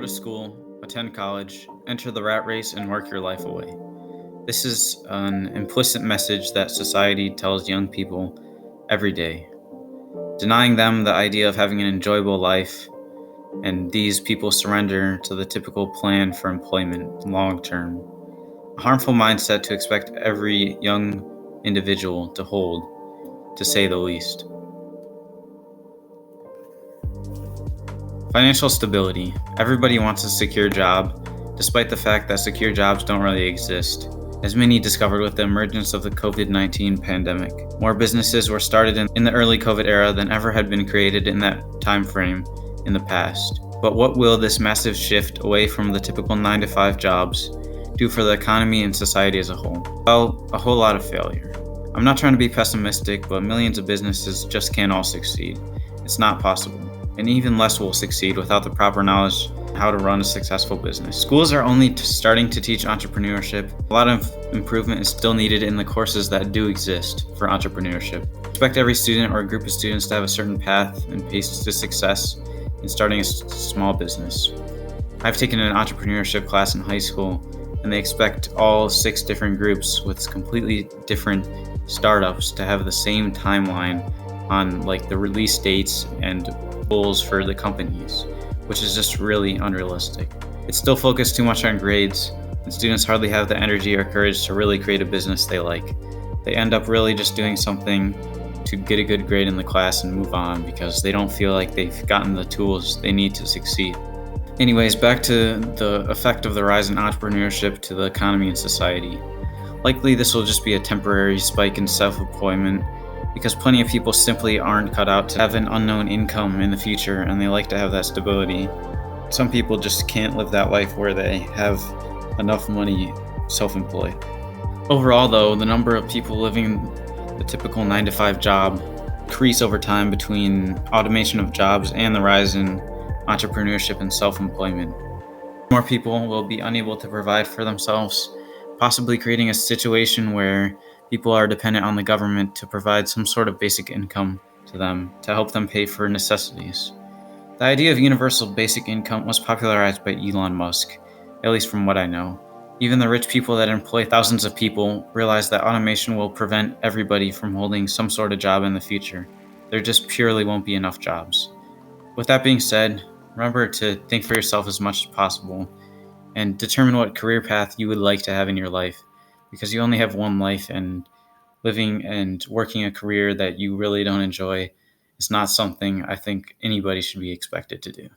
Go to school, attend college, enter the rat race, and work your life away. This is an implicit message that society tells young people every day, denying them the idea of having an enjoyable life, and these people surrender to the typical plan for employment long term. A harmful mindset to expect every young individual to hold, to say the least. Financial stability. Everybody wants a secure job, despite the fact that secure jobs don't really exist, as many discovered with the emergence of the COVID-19 pandemic. More businesses were started in the early COVID era than ever had been created in that time frame in the past. But what will this massive shift away from the typical 9-to-5 jobs do for the economy and society as a whole? Well, a whole lot of failure. I'm not trying to be pessimistic, but millions of businesses just can't all succeed. It's not possible. And even less will succeed without the proper knowledge how to run a successful business. Schools are only starting to teach entrepreneurship. A lot of improvement is still needed in the courses that do exist for entrepreneurship. Expect every student or group of students to have a certain path and pace to success in starting a small business. I've taken an entrepreneurship class in high school, and they expect all 6 different groups with completely different startups to have the same timeline on the release dates and goals for the companies, which is just really unrealistic. It's still focused too much on grades, and students hardly have the energy or courage to really create a business they like. They end up really just doing something to get a good grade in the class and move on because they don't feel like they've gotten the tools they need to succeed. Anyways, back to the effect of the rise in entrepreneurship to the economy and society. Likely this will just be a temporary spike in self-employment because plenty of people simply aren't cut out to have an unknown income in the future, and they like to have that stability. Some people just can't live that life where they have enough money self-employed. Overall, though, the number of people living the typical 9-to-5 job increase over time between automation of jobs and the rise in entrepreneurship and self-employment. More people will be unable to provide for themselves, possibly creating a situation where people are dependent on the government to provide some sort of basic income to them to help them pay for necessities. The idea of universal basic income was popularized by Elon Musk, at least from what I know. Even the rich people that employ thousands of people realize that automation will prevent everybody from holding some sort of job in the future. There just purely won't be enough jobs. With that being said, remember to think for yourself as much as possible and determine what career path you would like to have in your life, because you only have one life, and living and working a career that you really don't enjoy is not something I think anybody should be expected to do.